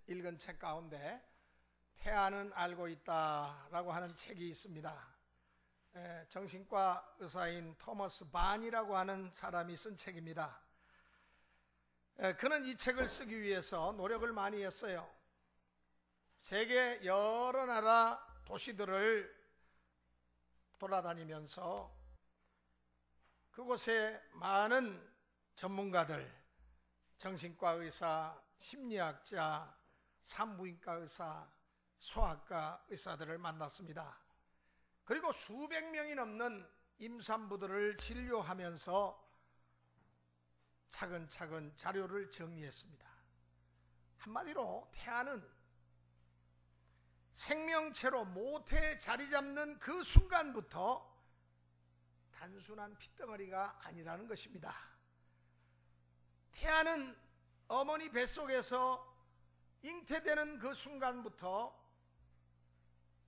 읽은 책 가운데 태아는 알고 있다라고 하는 책이 있습니다. 정신과 의사인 토머스 반이라고 하는 사람이 쓴 책입니다. 그는 이 책을 쓰기 위해서 노력을 많이 했어요. 세계 여러 나라 도시들을 돌아다니면서 그곳에 많은 전문가들, 정신과 의사, 심리학자, 산부인과 의사, 소아과 의사들을 만났습니다. 그리고 수백 명이 넘는 임산부들을 진료하면서 차근차근 자료를 정리했습니다. 한마디로 태아는 생명체로 모태에 자리 잡는 그 순간부터 단순한 핏덩어리가 아니라는 것입니다. 태아는 어머니 뱃속에서 잉태되는 그 순간부터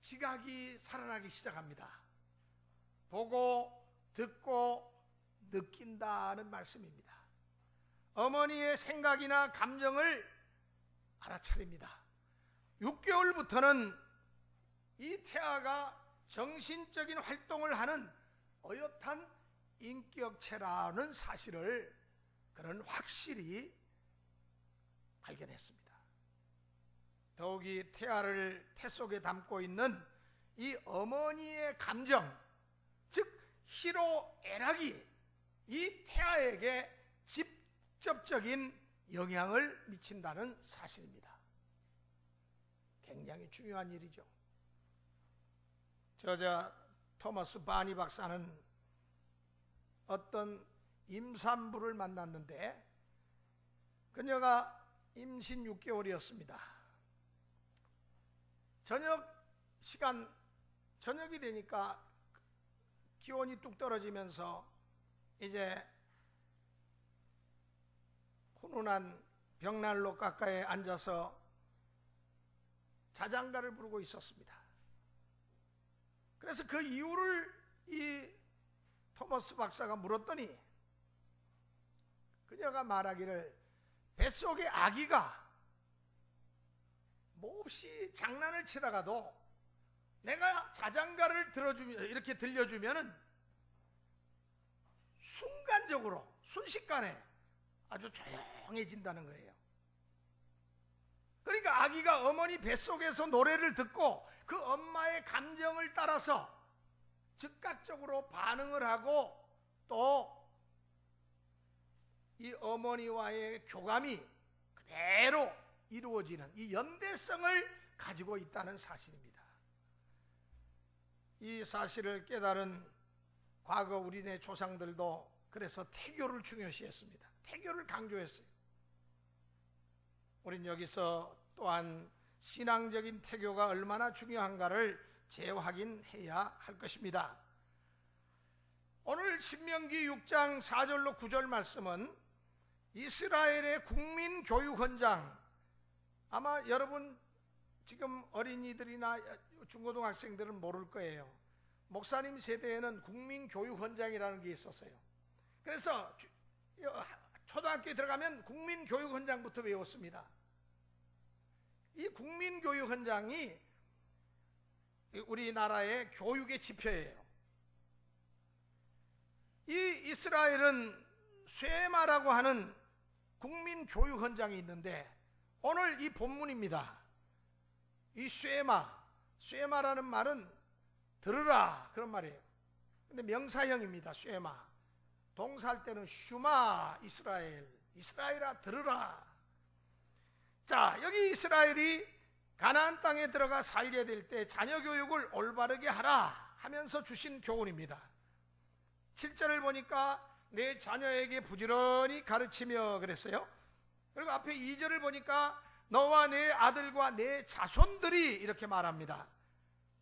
지각이 살아나기 시작합니다. 보고, 듣고, 느낀다는 말씀입니다. 어머니의 생각이나 감정을 알아차립니다. 6개월부터는 이 태아가 정신적인 활동을 하는 어엿한 인격체라는 사실을 그는 확실히 발견했습니다. 더욱이 태아를 태 속에 담고 있는 이 어머니의 감정, 즉 희로애락이 이 태아에게 직접적인 영향을 미친다는 사실입니다. 굉장히 중요한 일이죠. 저자 토머스 바니 박사는 어떤 임산부를 만났는데 그녀가 임신 6개월이었습니다. 저녁이 되니까 기온이 뚝 떨어지면서 이제 훈훈한 벽난로 가까이에 앉아서 자장가를 부르고 있었습니다. 그래서 그 이유를 이 토머스 박사가 물었더니 그녀가 말하기를 뱃속의 아기가 몹시 장난을 치다가도 내가 자장가를 이렇게 들려주면은 순간적으로 순식간에 아주 조용해진다는 거예요. 그러니까 아기가 어머니 뱃속에서 노래를 듣고 그 엄마의 감정을 따라서 즉각적으로 반응을 하고 또 이 어머니와의 교감이 그대로 이루어지는 이 연대성을 가지고 있다는 사실입니다. 이 사실을 깨달은 과거 우리네 조상들도 그래서 태교를 중요시했습니다. 태교를 강조했어요. 우린 여기서 또한 신앙적인 태교가 얼마나 중요한가를 재확인해야 할 것입니다. 오늘 신명기 6장 4절로 9절 말씀은 이스라엘의 국민교육헌장, 아마 여러분 지금 어린이들이나 중고등학생들은 모를 거예요. 목사님 세대에는 국민교육헌장이라는 게 있었어요. 그래서 초등학교에 들어가면 국민교육헌장부터 외웠습니다. 이 국민교육헌장이 우리나라의 교육의 지표예요. 이 이스라엘은 쇠마라고 하는 국민교육헌장이 있는데 오늘 이 본문입니다. 이 쇠마라는 말은 들으라 그런 말이에요. 근데 명사형입니다. 쇠마. 동사할 때는 슈마 이스라엘아 들으라. 자, 여기 이스라엘이 가나안 땅에 들어가 살게 될 때 자녀 교육을 올바르게 하라 하면서 주신 교훈입니다. 7절을 보니까 내 자녀에게 부지런히 가르치며 그랬어요. 그리고 앞에 2절을 보니까 너와 내 아들과 내 자손들이 이렇게 말합니다.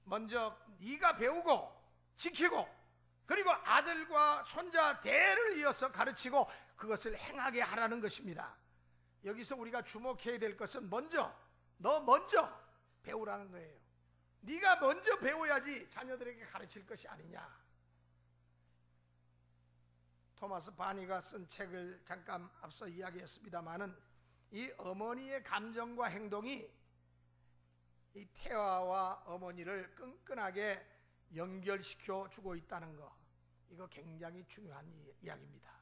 먼저 네가 배우고 지키고 그리고 아들과 손자 대를 이어서 가르치고 그것을 행하게 하라는 것입니다. 여기서 우리가 주목해야 될 것은 너 먼저 배우라는 거예요. 네가 먼저 배워야지 자녀들에게 가르칠 것이 아니냐. 토마스 바니가 쓴 책을 잠깐 앞서 이야기했습니다마는 이 어머니의 감정과 행동이 이 태아와 어머니를 끈끈하게 연결시켜 주고 있다는 거, 이거 굉장히 중요한 이야기입니다.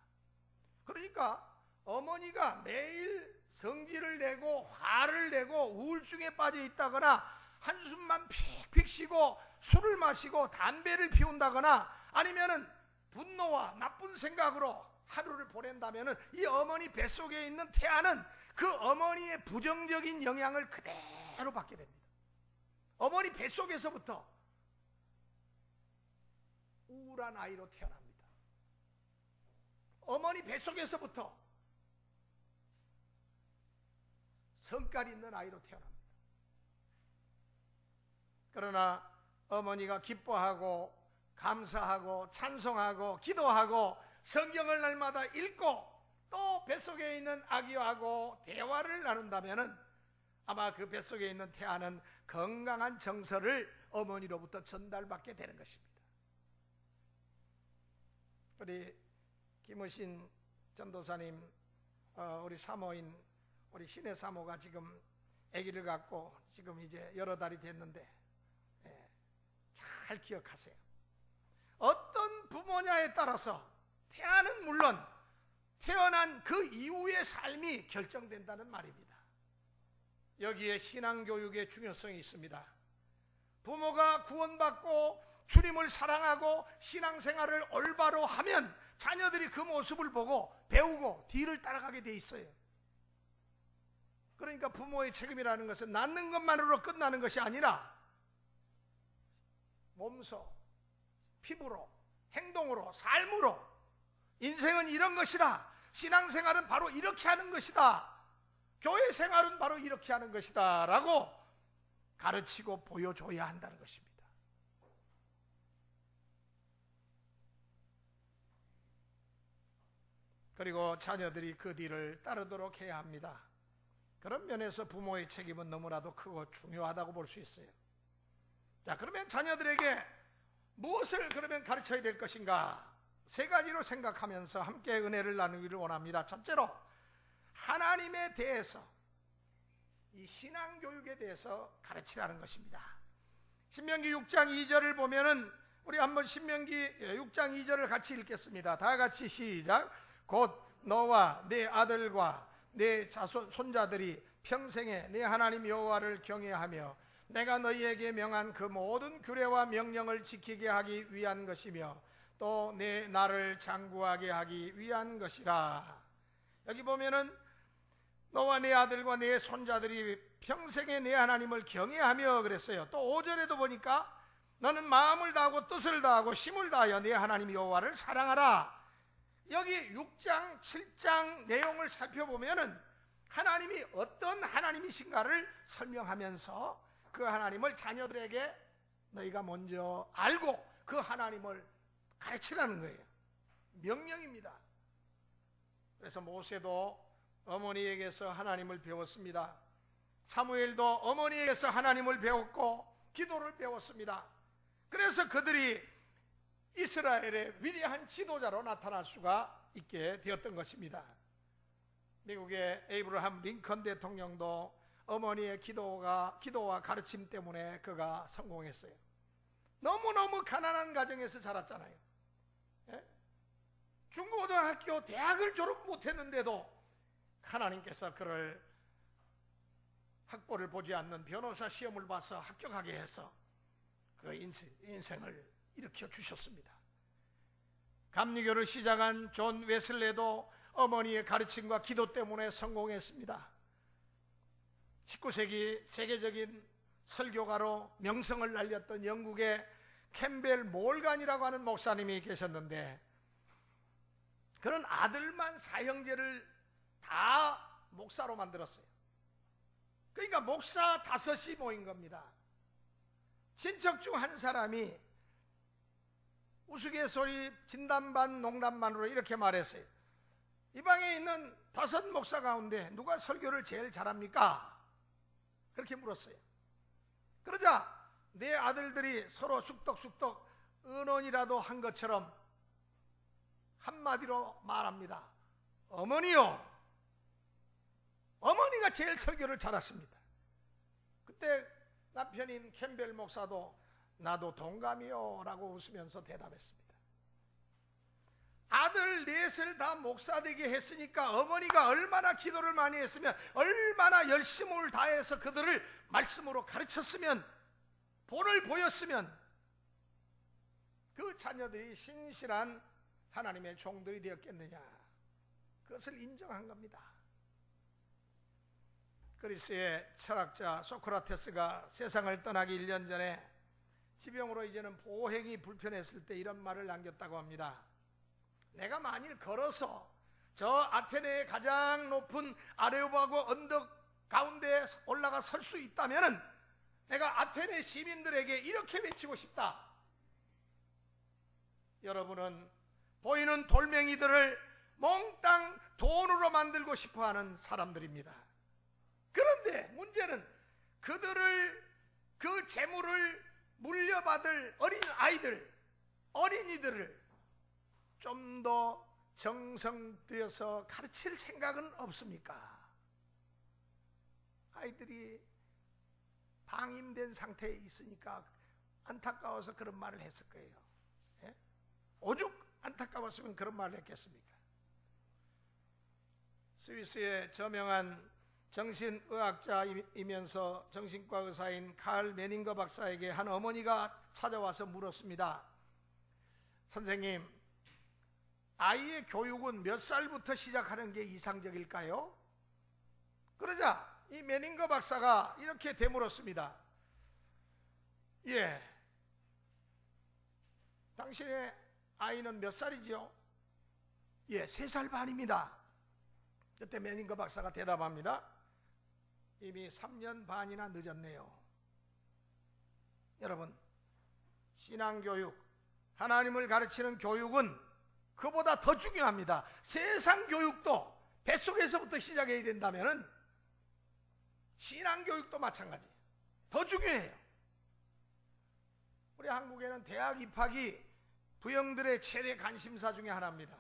그러니까 어머니가 매일 성질을 내고 화를 내고 우울증에 빠져 있다거나 한숨만 픽픽 쉬고 술을 마시고 담배를 피운다거나 아니면은 분노와 나쁜 생각으로 하루를 보낸다면은 이 어머니 뱃속에 있는 태아는 그 어머니의 부정적인 영향을 그대로 받게 됩니다. 어머니 뱃속에서부터 우울한 아이로 태어납니다. 어머니 뱃속에서부터 성깔 있는 아이로 태어납니다. 그러나 어머니가 기뻐하고 감사하고 찬송하고 기도하고 성경을 날마다 읽고 또 뱃속에 있는 아기하고 대화를 나눈다면 아마 그 뱃속에 있는 태아는 건강한 정서를 어머니로부터 전달받게 되는 것입니다. 우리 김의신 전도사님, 우리 사모인 우리 신의 사모가 지금 아기를 갖고 지금 이제 여러 달이 됐는데 잘 기억하세요. 어떤 부모냐에 따라서 태아는 물론 태어난 그 이후의 삶이 결정된다는 말입니다. 여기에 신앙교육의 중요성이 있습니다. 부모가 구원받고 주님을 사랑하고 신앙생활을 올바로 하면 자녀들이 그 모습을 보고 배우고 뒤를 따라가게 돼 있어요. 그러니까 부모의 책임이라는 것은 낳는 것만으로 끝나는 것이 아니라 몸소, 피부로, 행동으로, 삶으로 인생은 이런 것이다. 신앙생활은 바로 이렇게 하는 것이다. 교회 생활은 바로 이렇게 하는 것이다 라고 가르치고 보여줘야 한다는 것입니다. 그리고 자녀들이 그 뒤를 따르도록 해야 합니다. 그런 면에서 부모의 책임은 너무나도 크고 중요하다고 볼 수 있어요. 자, 그러면 자녀들에게 무엇을 그러면 가르쳐야 될 것인가? 세 가지로 생각하면서 함께 은혜를 나누기를 원합니다. 첫째로 하나님에 대해서, 이 신앙교육에 대해서 가르치라는 것입니다. 신명기 6장 2절을 보면은 우리 한번 신명기 6장 2절을 같이 읽겠습니다. 다 같이 시작. 곧 너와 네 아들과 내 자손 손자들이 평생에 네 하나님 여호와를 경외하며 내가 너희에게 명한 그 모든 규례와 명령을 지키게 하기 위한 것이며 또 내 나를 장구하게 하기 위한 것이라. 여기 보면은 너와 내 아들과 내 손자들이 평생에 내 하나님을 경외하며 그랬어요. 또 5절에도 보니까 너는 마음을 다하고 뜻을 다하고 힘을 다하여 내 하나님 여호와를 사랑하라. 여기 6장 7장 내용을 살펴보면은 하나님이 어떤 하나님이신가를 설명하면서 그 하나님을 자녀들에게 너희가 먼저 알고 그 하나님을 가르치라는 거예요. 명령입니다. 그래서 모세도 어머니에게서 하나님을 배웠습니다. 사무엘도 어머니에게서 하나님을 배웠고 기도를 배웠습니다. 그래서 그들이 이스라엘의 위대한 지도자로 나타날 수가 있게 되었던 것입니다. 미국의 에이브러함 링컨 대통령도 어머니의 기도와 가르침 때문에 그가 성공했어요. 너무너무 가난한 가정에서 자랐잖아요. 예? 중고등학교, 대학을 졸업 못했는데도 하나님께서 그를 학벌을 보지 않는 변호사 시험을 봐서 합격하게 해서 그 인생을 일으켜 주셨습니다. 감리교를 시작한 존 웨슬레도 어머니의 가르침과 기도 때문에 성공했습니다. 19세기 세계적인 설교가로 명성을 날렸던 영국의 캠벨 몰간이라고 하는 목사님이 계셨는데 그런 아들만 사형제를 다 목사로 만들었어요. 그러니까 목사 5이 모인 겁니다. 친척 중 한 사람이 우스갯소리 진담반 농담반으로 이렇게 말했어요. 이 방에 있는 5 목사 가운데 누가 설교를 제일 잘합니까? 그렇게 물었어요. 그러자 내 아들들이 서로 쑥덕쑥덕 은원이라도 한 것처럼 한마디로 말합니다. 어머니요, 어머니가 제일 설교를 잘하십니다. 그때 남편인 캠벨 목사도 나도 동감이요 라고 웃으면서 대답했습니다. 아들 넷을 다 목사 되게 했으니까 어머니가 얼마나 기도를 많이 했으면, 얼마나 열심을 다해서 그들을 말씀으로 가르쳤으면, 본을 보였으면 그 자녀들이 신실한 하나님의 종들이 되었겠느냐. 그것을 인정한 겁니다. 그리스의 철학자 소크라테스가 세상을 떠나기 1년 전에 지병으로 이제는 보행이 불편했을 때 이런 말을 남겼다고 합니다. 내가 만일 걸어서 저 아테네의 가장 높은 아레오바고 언덕 가운데에 올라가 설 수 있다면 내가 아테네 시민들에게 이렇게 외치고 싶다. 여러분은 보이는 돌멩이들을 몽땅 돈으로 만들고 싶어하는 사람들입니다. 그런데 문제는 그들을, 그 재물을 물려받을 어린이들을 좀 더 정성 들여서 가르칠 생각은 없습니까? 아이들이 방임된 상태에 있으니까 안타까워서 그런 말을 했을 거예요. 예? 오죽 안타까웠으면 그런 말을 했겠습니까? 스위스의 저명한 정신의학자이면서 정신과 의사인 칼 메닝거 박사에게 한 어머니가 찾아와서 물었습니다. 선생님, 아이의 교육은 몇 살부터 시작하는 게 이상적일까요? 그러자 이 메닝거 박사가 이렇게 되물었습니다. 예, 당신의 아이는 몇 살이죠? 예, 3살 반입니다. 그때 메닝거 박사가 대답합니다. 이미 3년 반이나 늦었네요. 여러분, 신앙교육, 하나님을 가르치는 교육은 그보다 더 중요합니다. 세상 교육도 뱃속에서부터 시작해야 된다면 신앙교육도 마찬가지, 더 중요해요. 우리 한국에는 대학 입학이 부영들의 최대 관심사 중에 하나입니다.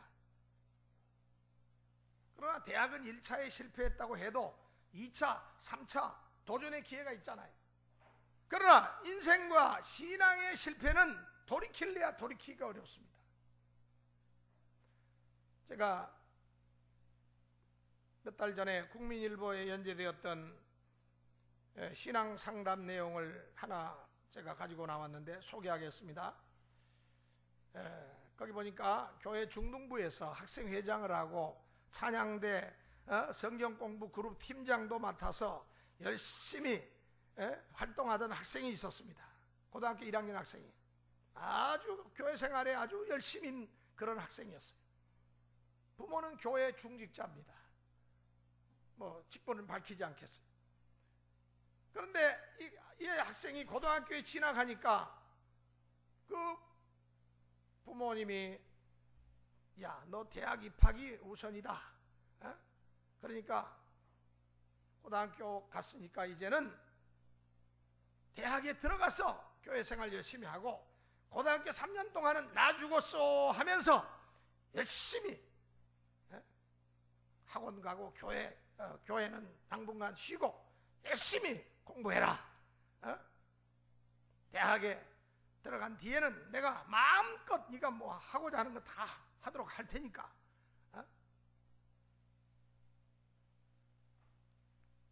그러나 대학은 1차에 실패했다고 해도 2차, 3차 도전의 기회가 있잖아요. 그러나 인생과 신앙의 실패는 돌이킬래야 돌이키기가 어렵습니다. 제가 몇 달 전에 국민일보에 연재되었던 신앙 상담 내용을 하나 제가 가지고 나왔는데 소개하겠습니다. 거기 보니까 교회 중등부에서 학생회장을 하고 찬양대 성경 공부 그룹 팀장도 맡아서 열심히 활동하던 학생이 있었습니다. 고등학교 1학년 학생이 아주 교회 생활에 아주 열심인 그런 학생이었어요. 부모는 교회 중직자입니다. 뭐 직분은 밝히지 않겠어요. 그런데 이 학생이 고등학교에 진학하니까 그 부모님이 야, 너 대학 입학이 우선이다. 그러니까 고등학교 갔으니까 이제는 대학에 들어가서 교회 생활 열심히 하고 고등학교 3년 동안은 나 죽었어 하면서 열심히 학원 가고 교회는 당분간 쉬고 열심히 공부해라. 대학에 들어간 뒤에는 내가 마음껏 네가 뭐 하고자 하는 거 다 하도록 할 테니까.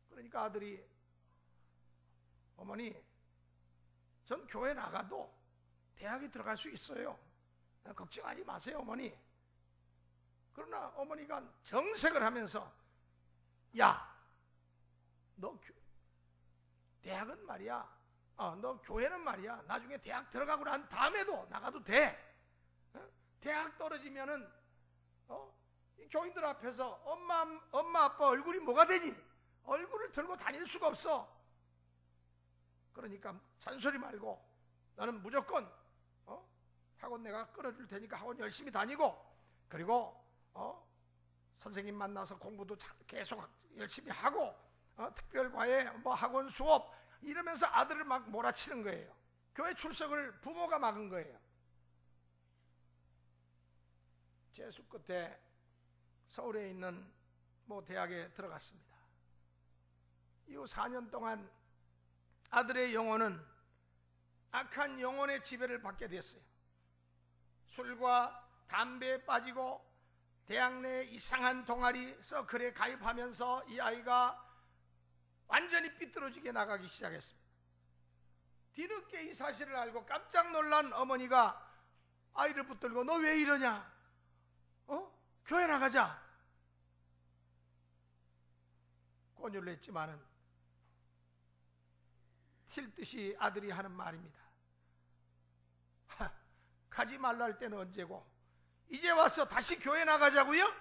그러니까 아들이 어머니, 전 교회 나가도 대학에 들어갈 수 있어요. 걱정하지 마세요, 어머니. 그러나 어머니가 정색을 하면서 야, 너 대학은 말이야, 너 교회는 말이야, 나중에 대학 들어가고 난 다음에도 나가도 돼. 대학 떨어지면은 이 교인들 앞에서 엄마 아빠 얼굴이 뭐가 되니? 얼굴을 들고 다닐 수가 없어. 그러니까 잔소리 말고 나는 무조건 학원 내가 끊어줄 테니까 학원 열심히 다니고, 그리고 선생님 만나서 공부도 계속 열심히 하고 특별과외 뭐 학원 수업 이러면서 아들을 막 몰아치는 거예요. 교회 출석을 부모가 막은 거예요. 재수 끝에 서울에 있는 뭐 대학에 들어갔습니다. 이후 4년 동안 아들의 영혼은 악한 영혼의 지배를 받게 됐어요. 술과 담배에 빠지고 대학 내 이상한 동아리 서클에 가입하면서 이 아이가 완전히 삐뚤어지게 나가기 시작했습니다. 뒤늦게 이 사실을 알고 깜짝 놀란 어머니가 아이를 붙들고 너 왜 이러냐? 교회 나가자. 권유를 했지만은 튈 듯이 아들이 하는 말입니다. 가지 말라 할 때는 언제고 이제 와서 다시 교회 나가자고요?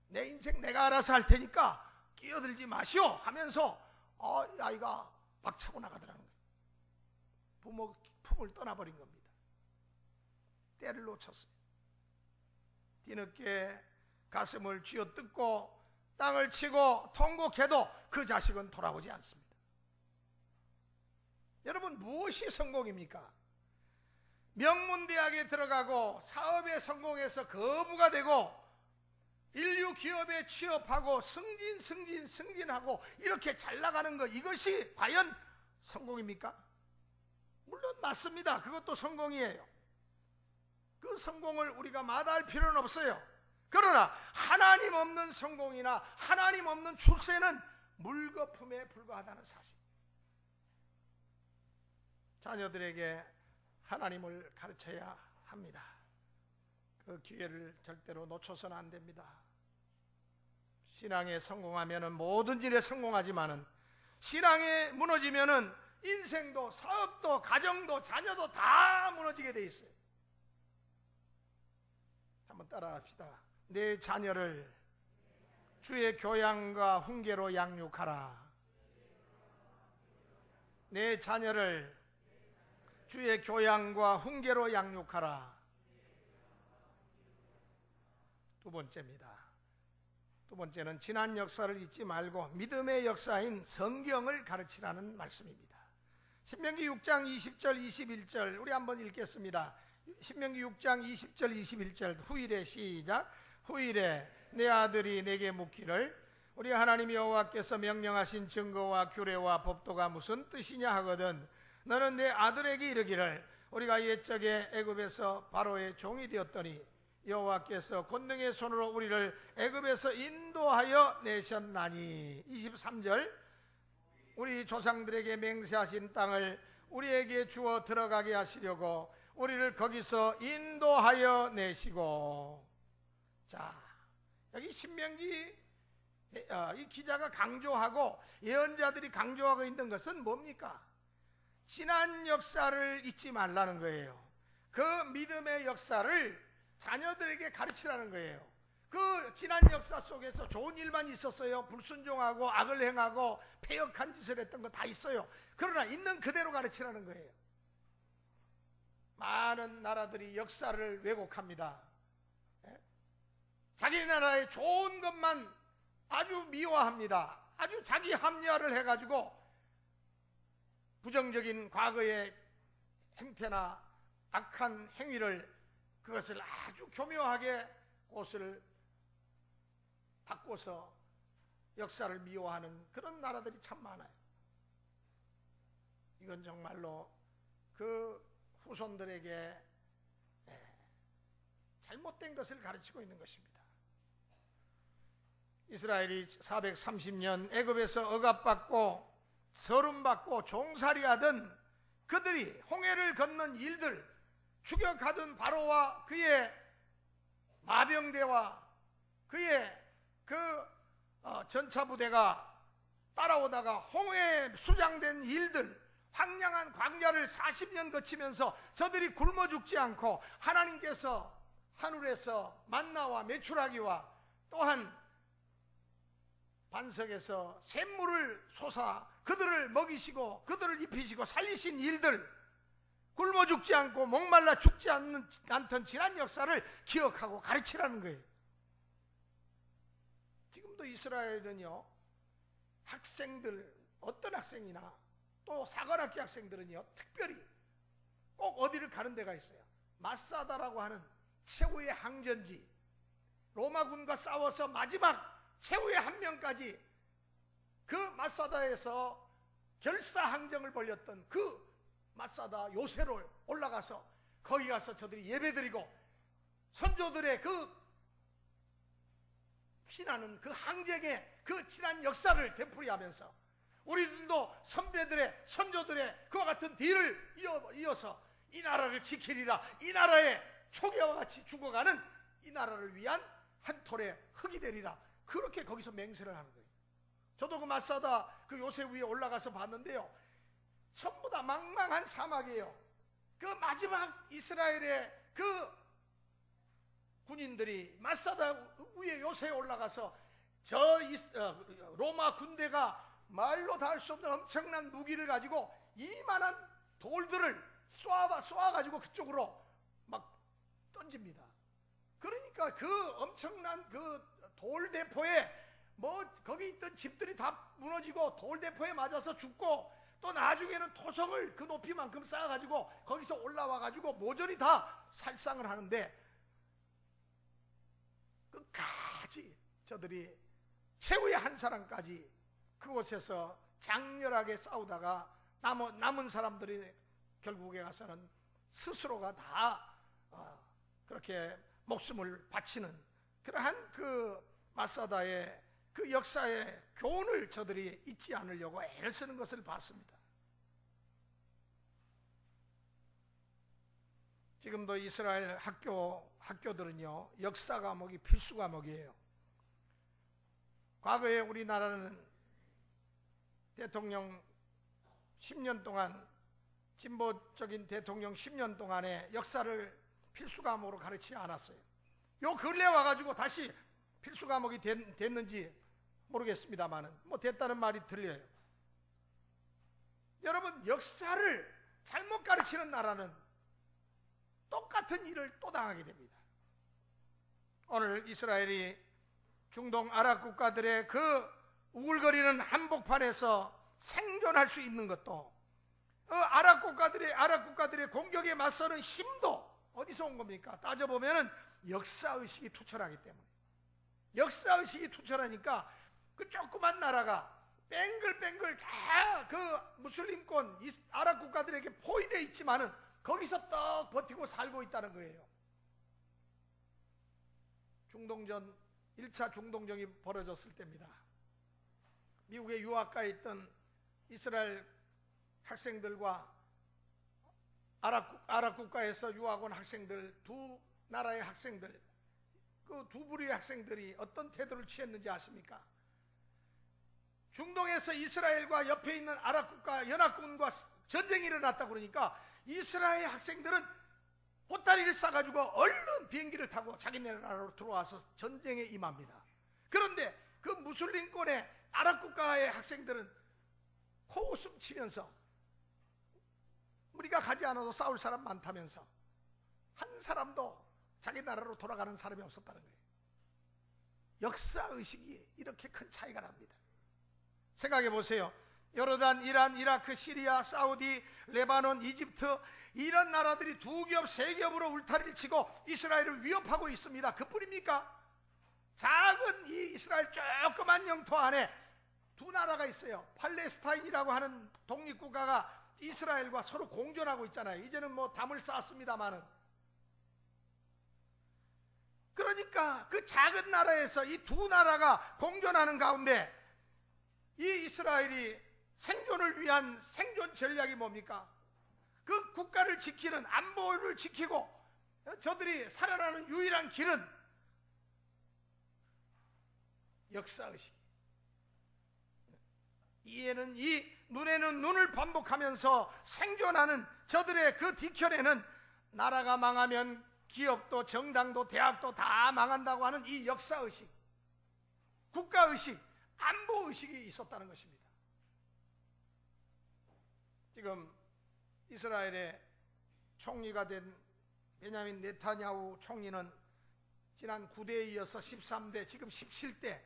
내 인생 내가 알아서 할 테니까 끼어들지 마시오 하면서 아이가 박차고 나가더라는 거예요. 부모 품을 떠나버린 겁니다. 때를 놓쳤어요. 뒤늦게 가슴을 쥐어뜯고 땅을 치고 통곡해도 그 자식은 돌아오지 않습니다. 여러분, 무엇이 성공입니까? 명문대학에 들어가고 사업에 성공해서 거부가 되고 인류 기업에 취업하고 승진하고 이렇게 잘 나가는 것, 이것이 과연 성공입니까? 물론 맞습니다. 그것도 성공이에요. 그 성공을 우리가 마다할 필요는 없어요. 그러나 하나님 없는 성공이나 하나님 없는 출세는 물거품에 불과하다는 사실. 자녀들에게 하나님을 가르쳐야 합니다. 그 기회를 절대로 놓쳐서는 안 됩니다. 신앙에 성공하면은 모든 일에 성공하지만은 신앙에 무너지면은 인생도 사업도 가정도 자녀도 다 무너지게 돼 있어요. 한번 따라합시다. 내 자녀를 주의 교양과 훈계로 양육하라. 내 자녀를 주의 교양과 훈계로 양육하라. 두 번째입니다. 두 번째는 지난 역사를 잊지 말고 믿음의 역사인 성경을 가르치라는 말씀입니다. 신명기 6장 20절 21절 우리 한번 읽겠습니다. 신명기 6장 20절 21절 후일에 시작. 후일에 내 아들이 내게 묻기를 우리 하나님 여호와께서 명령하신 증거와 규례와 법도가 무슨 뜻이냐 하거든 너는 내 아들에게 이르기를 우리가 옛적에 애굽에서 바로의 종이 되었더니 여호와께서 권능의 손으로 우리를 애굽에서 인도하여 내셨나니 23절 우리 조상들에게 맹세하신 땅을 우리에게 주어 들어가게 하시려고 우리를 거기서 인도하여 내시고. 자, 여기 신명기 이 기자가 강조하고 예언자들이 강조하고 있는 것은 뭡니까? 지난 역사를 잊지 말라는 거예요. 그 믿음의 역사를 자녀들에게 가르치라는 거예요. 그 지난 역사 속에서 좋은 일만 있었어요. 불순종하고 악을 행하고 패역한 짓을 했던 거 다 있어요. 그러나 있는 그대로 가르치라는 거예요. 많은 나라들이 역사를 왜곡합니다. 자기 나라의 좋은 것만 아주 미화합니다. 아주 자기 합리화를 해가지고 부정적인 과거의 행태나 악한 행위를 그것을 아주 교묘하게 그것을 바꿔서 역사를 미화하는 그런 나라들이 참 많아요. 이건 정말로 그 후손들에게 잘못된 것을 가르치고 있는 것입니다. 이스라엘이 430년 애굽에서 억압받고 서름받고 종살이하던 그들이 홍해를 건넌 일들, 추격하던 바로와 그의 마병대와 그의 전차부대가 따라오다가 홍해에 수장된 일들, 황량한 광야를 40년 거치면서 저들이 굶어 죽지 않고 하나님께서 하늘에서 만나와 메추라기와 또한 반석에서 샘물을 솟아 그들을 먹이시고 그들을 입히시고 살리신 일들, 굶어 죽지 않고 목말라 죽지 않던 지난 역사를 기억하고 가르치라는 거예요. 지금도 이스라엘은요, 학생들, 어떤 학생이나 또 사관학교 학생들은요, 특별히 꼭 어디를 가는 데가 있어요. 마사다라고 하는 최후의 항전지, 로마군과 싸워서 마지막 최후의 한 명까지 그 마사다에서 결사항정을 벌였던 그 마사다 요새로 올라가서 거기 가서 저들이 예배드리고 선조들의 그 피나는 그 항쟁의 그 지난 역사를 되풀이하면서 우리들도 선배들의 선조들의 그와 같은 뒤를 이어서 이 나라를 지키리라, 이 나라의 초기와 같이 죽어가는 이 나라를 위한 한 톨의 흙이 되리라, 그렇게 거기서 맹세를 하는 거예요. 저도 그 마사다 그 요새 위에 올라가서 봤는데요, 전부 다 망망한 사막이에요. 그 마지막 이스라엘의 그 군인들이 마사다 위에 요새에 올라가서 로마 군대가 말로 다 할 수 없는 엄청난 무기를 가지고 이만한 돌들을 쏘아가지고 그쪽으로 막 던집니다. 그러니까 그 엄청난 그 돌대포에 뭐 거기 있던 집들이 다 무너지고 돌대포에 맞아서 죽고, 또 나중에는 토성을 그 높이만큼 쌓아가지고 거기서 올라와가지고 모조리 다 살상을 하는데, 끝까지 저들이 최후의 한 사람까지 그곳에서 장렬하게 싸우다가 남은 사람들이 결국에 가서는 스스로가 다 그렇게 목숨을 바치는 그러한 그 마사다의 그 역사의 교훈을 저들이 잊지 않으려고 애를 쓰는 것을 봤습니다. 지금도 이스라엘 학교들은요, 역사 과목이 필수 과목이에요. 과거에 우리나라는 대통령 10년 동안, 진보적인 대통령 10년 동안의 역사를 필수 과목으로 가르치지 않았어요. 요 근래 와가지고 다시 필수 과목이 됐는지 모르겠습니다만은 뭐 됐다는 말이 들려요. 여러분, 역사를 잘못 가르치는 나라는 똑같은 일을 또 당하게 됩니다. 오늘 이스라엘이 중동 아랍 국가들의 그 우글거리는 한복판에서 생존할 수 있는 것도, 아랍 국가들의 공격에 맞서는 힘도 어디서 온 겁니까? 따져보면은 역사의식이 투철하기 때문에. 역사의식이 투철하니까 그 조그만 나라가 뱅글뱅글 다 그 무슬림권 아랍 국가들에게 포위되어 있지만은 거기서 떡 버티고 살고 있다는 거예요. 중동전, 1차 중동전이 벌어졌을 때입니다. 미국의 유학가에 있던 이스라엘 학생들과 아랍 국가에서 유학 온 학생들, 두 나라의 학생들, 그 두 부류의 학생들이 어떤 태도를 취했는지 아십니까? 중동에서 이스라엘과 옆에 있는 아랍 국가 연합군과 전쟁이 일어났다 그러니까 이스라엘 학생들은 보따리를 싸가지고 얼른 비행기를 타고 자기네 나라로 들어와서 전쟁에 임합니다. 그런데 그 무슬림권의 아랍 국가의 학생들은 코웃음 치면서 우리가 가지 않아도 싸울 사람 많다면서 한 사람도 자기 나라로 돌아가는 사람이 없었다는 거예요. 역사의식이 이렇게 큰 차이가 납니다. 생각해 보세요. 요르단, 이란, 이라크, 시리아, 사우디, 레바논, 이집트, 이런 나라들이 두 겹, 세 겹으로 울타리를 치고 이스라엘을 위협하고 있습니다. 그뿐입니까? 작은 이 이스라엘 조그만 영토 안에 두 나라가 있어요. 팔레스타인이라고 하는 독립국가가 이스라엘과 서로 공존하고 있잖아요. 이제는 뭐 담을 쌓았습니다만은. 그러니까 그 작은 나라에서 이 두 나라가 공존하는 가운데 이 이스라엘이 생존을 위한 생존 전략이 뭡니까? 그 국가를 지키는, 안보를 지키고 저들이 살아나는 유일한 길은 역사의식. 이에는 이, 눈에는 눈을 반복하면서 생존하는 저들의 그 뒤편에는 나라가 망하면 기업도 정당도 대학도 다 망한다고 하는 이 역사의식, 국가의식, 안보의식이 있었다는 것입니다. 지금 이스라엘의 총리가 된 베냐민 네타냐후 총리는 지난 9대에 이어서 13대, 지금 17대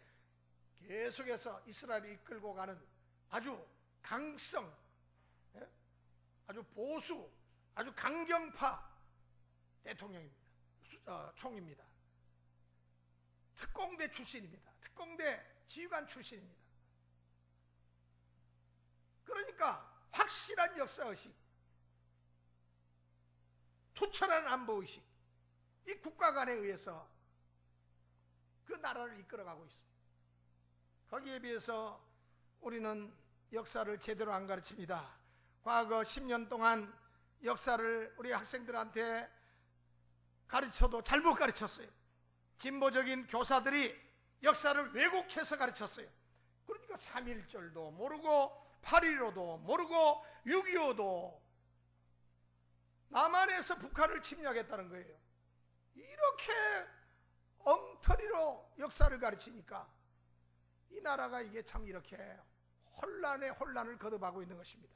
계속해서 이스라엘을 이끌고 가는 아주 강성, 아주 보수, 아주 강경파 대통령입니다. 총리입니다. 특공대 출신입니다. 특공대 지휘관 출신입니다. 그러니까 확실한 역사의식, 투철한 안보의식, 이 국가 간에 의해서 그 나라를 이끌어가고 있어요. 거기에 비해서 우리는 역사를 제대로 안 가르칩니다. 과거 10년 동안 역사를 우리 학생들한테 가르쳐도 잘못 가르쳤어요. 진보적인 교사들이 역사를 왜곡해서 가르쳤어요. 그러니까 3.1절도 모르고 8.15도 모르고 6.25도 남한에서 북한을 침략했다는 거예요. 이렇게 엉터리로 역사를 가르치니까 이 나라가 이게 참 이렇게 혼란에 혼란을 거듭하고 있는 것입니다.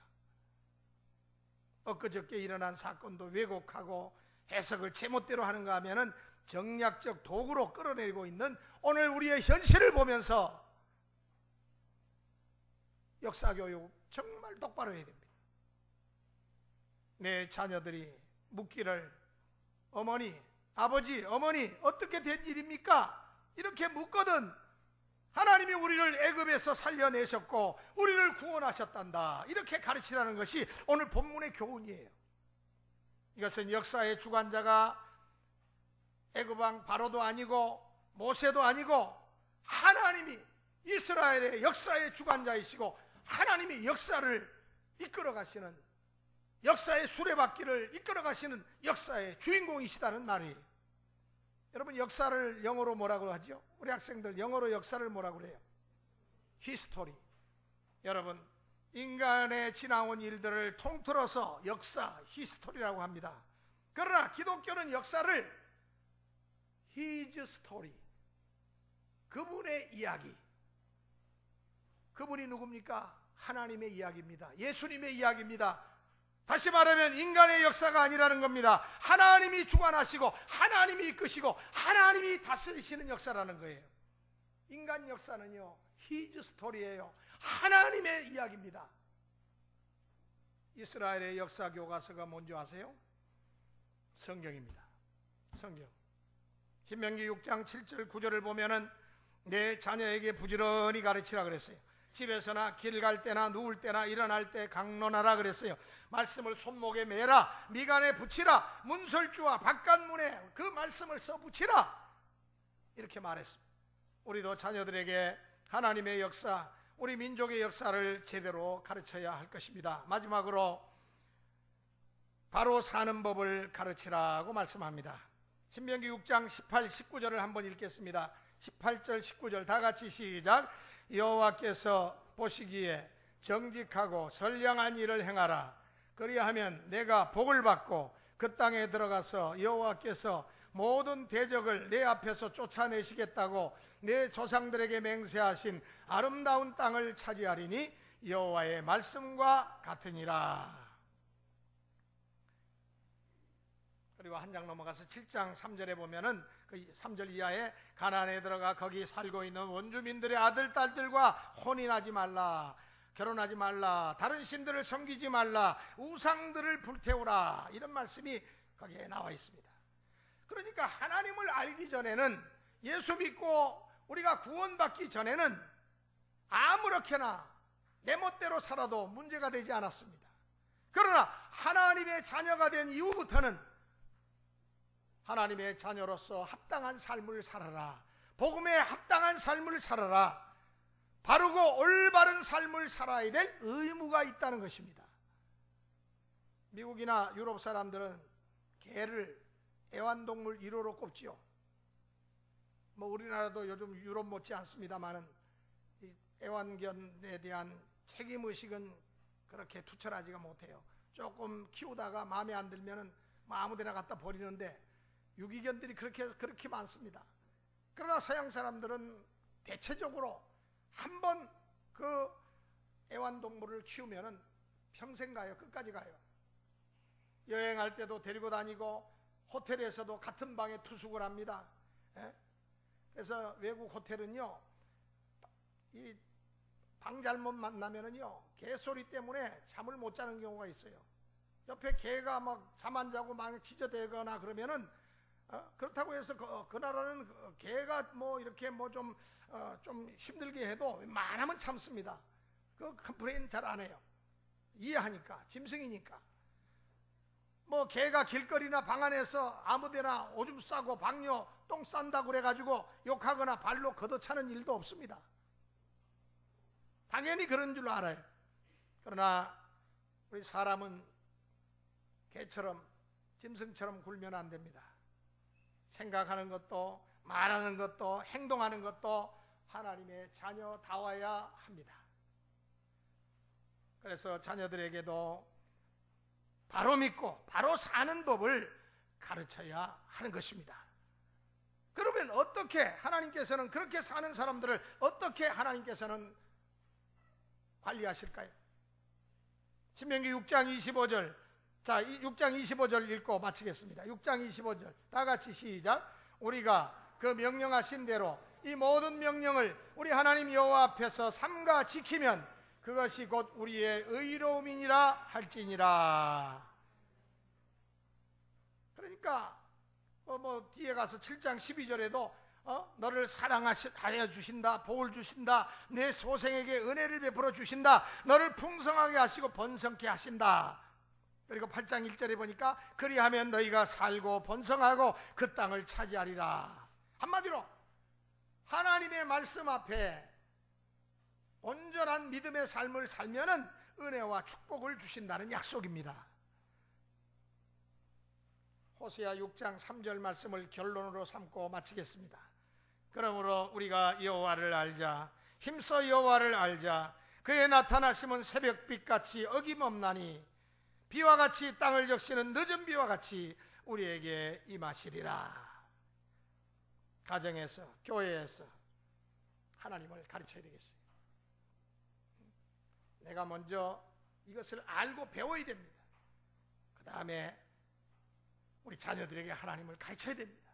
엊그저께 일어난 사건도 왜곡하고 해석을 제멋대로 하는가 하면은 정략적 도구로 끌어내리고 있는 오늘 우리의 현실을 보면서 역사교육 정말 똑바로 해야 됩니다. 내 자녀들이 묻기를 어머니, 아버지, 어머니 어떻게 된 일입니까? 이렇게 묻거든 하나님이 우리를 애굽에서 살려내셨고 우리를 구원하셨단다 이렇게 가르치라는 것이 오늘 본문의 교훈이에요. 이것은 역사의 주관자가 애굽왕 바로도 아니고 모세도 아니고 하나님이 이스라엘의 역사의 주관자이시고 하나님이 역사를 이끌어가시는, 역사의 수레바퀴를 이끌어가시는 역사의 주인공이시다는 말이에요. 여러분, 역사를 영어로 뭐라고 하죠? 우리 학생들 영어로 역사를 뭐라고 그래요? 히스토리. 여러분, 인간의 지나온 일들을 통틀어서 역사, 히스토리라고 합니다. 그러나 기독교는 역사를 His story, 그분의 이야기. 그분이 누굽니까? 하나님의 이야기입니다. 예수님의 이야기입니다. 다시 말하면 인간의 역사가 아니라는 겁니다. 하나님이 주관하시고 하나님이 이끄시고 하나님이 다스리시는 역사라는 거예요. 인간 역사는요, His story예요. 하나님의 이야기입니다. 이스라엘의 역사 교과서가 뭔지 아세요? 성경입니다. 성경. 신명기 6장 7절 9절을 보면은 내 자녀에게 부지런히 가르치라 그랬어요. 집에서나 길 갈 때나 누울 때나 일어날 때 강론하라 그랬어요. 말씀을 손목에 매라, 미간에 붙이라, 문설주와 바깥문에 그 말씀을 써 붙이라 이렇게 말했습니다. 우리도 자녀들에게 하나님의 역사, 우리 민족의 역사를 제대로 가르쳐야 할 것입니다. 마지막으로 바로 사는 법을 가르치라고 말씀합니다. 신명기 6장 18, 19절을 한번 읽겠습니다. 18절, 19절 다 같이 시작. 여호와께서 보시기에 정직하고 선량한 일을 행하라. 그리하면 내가 복을 받고 그 땅에 들어가서 여호와께서 모든 대적을 내 앞에서 쫓아내시겠다고 내 조상들에게 맹세하신 아름다운 땅을 차지하리니 여호와의 말씀과 같으니라. 그리고 한 장 넘어가서 7장 3절에 보면은 그 3절 이하에 가나안에 들어가 거기 살고 있는 원주민들의 아들, 딸들과 혼인하지 말라, 결혼하지 말라, 다른 신들을 섬기지 말라, 우상들을 불태우라, 이런 말씀이 거기에 나와 있습니다. 그러니까 하나님을 알기 전에는, 예수 믿고 우리가 구원받기 전에는 아무렇게나 내 멋대로 살아도 문제가 되지 않았습니다. 그러나 하나님의 자녀가 된 이후부터는 하나님의 자녀로서 합당한 삶을 살아라, 복음에 합당한 삶을 살아라, 바르고 올바른 삶을 살아야 될 의무가 있다는 것입니다. 미국이나 유럽 사람들은 개를 애완동물 1호로 꼽지요. 뭐 우리나라도 요즘 유럽 못지 않습니다만은 애완견에 대한 책임의식은 그렇게 투철하지가 못해요. 조금 키우다가 마음에 안 들면은 아무데나 갖다 버리는데 유기견들이 그렇게 많습니다. 그러나 서양 사람들은 대체적으로 한번 그 애완동물을 키우면은 평생 가요. 끝까지 가요. 여행할 때도 데리고 다니고 호텔에서도 같은 방에 투숙을 합니다. 예? 그래서 외국 호텔은요, 이 방 잘못 만나면은요, 개소리 때문에 잠을 못 자는 경우가 있어요. 옆에 개가 막 잠 안 자고 막 짖어대거나 그러면은 그렇다고 해서 그 나라는 개가 뭐 이렇게 뭐 좀 힘들게 해도 웬만하면 참습니다. 그 컴플레인 잘 안 해요. 이해하니까, 짐승이니까. 뭐 개가 길거리나 방 안에서 아무데나 오줌 싸고 방뇨 똥 싼다고 그래가지고 욕하거나 발로 걷어차는 일도 없습니다. 당연히 그런 줄 알아요. 그러나 우리 사람은 개처럼 짐승처럼 굴면 안 됩니다. 생각하는 것도 말하는 것도 행동하는 것도 하나님의 자녀다워야 합니다. 그래서 자녀들에게도 바로 믿고 바로 사는 법을 가르쳐야 하는 것입니다. 그러면 어떻게 하나님께서는 그렇게 사는 사람들을 어떻게 하나님께서는 관리하실까요? 신명기 6장 25절. 자, 6장 25절 읽고 마치겠습니다. 6장 25절 다 같이 시작. 우리가 그 명령하신 대로 이 모든 명령을 우리 하나님 여호와 앞에서 삼가 지키면 그것이 곧 우리의 의로움이니라 할지니라. 그러니까 뒤에 가서 7장 12절에도 너를 사랑하여 주신다, 복을 주신다, 내 소생에게 은혜를 베풀어 주신다, 너를 풍성하게 하시고 번성케 하신다. 그리고 8장 1절에 보니까 그리하면 너희가 살고 번성하고 그 땅을 차지하리라. 한마디로 하나님의 말씀 앞에 온전한 믿음의 삶을 살면은 은혜와 축복을 주신다는 약속입니다. 호세아 6장 3절 말씀을 결론으로 삼고 마치겠습니다. 그러므로 우리가 여호와를 알자, 힘써 여호와를 알자. 그의 나타나심은 새벽빛같이 어김없나니 비와 같이 땅을 적시는 늦은 비와 같이 우리에게 임하시리라. 가정에서, 교회에서 하나님을 가르쳐야 되겠어요. 내가 먼저 이것을 알고 배워야 됩니다. 그 다음에 우리 자녀들에게 하나님을 가르쳐야 됩니다.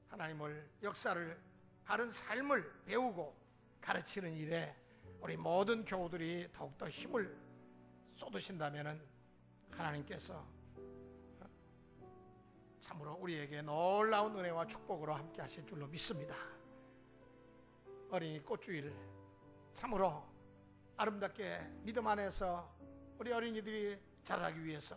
하나님을, 역사를, 바른 삶을 배우고 가르치는 일에 우리 모든 교우들이 더욱더 힘을 쏟으신다면 하나님께서 참으로 우리에게 놀라운 은혜와 축복으로 함께 하실 줄로 믿습니다. 어린이 꽃주일 참으로 아름답게 믿음 안에서 우리 어린이들이 자라기 위해서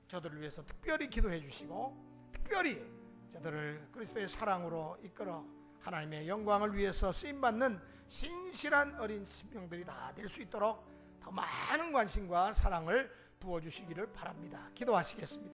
저들을 위해서 특별히 기도해 주시고 특별히 저들을 그리스도의 사랑으로 이끌어 하나님의 영광을 위해서 쓰임받는 신실한 어린 심령들이 다 될 수 있도록 더 많은 관심과 사랑을 부어주시기를 바랍니다. 기도하시겠습니다.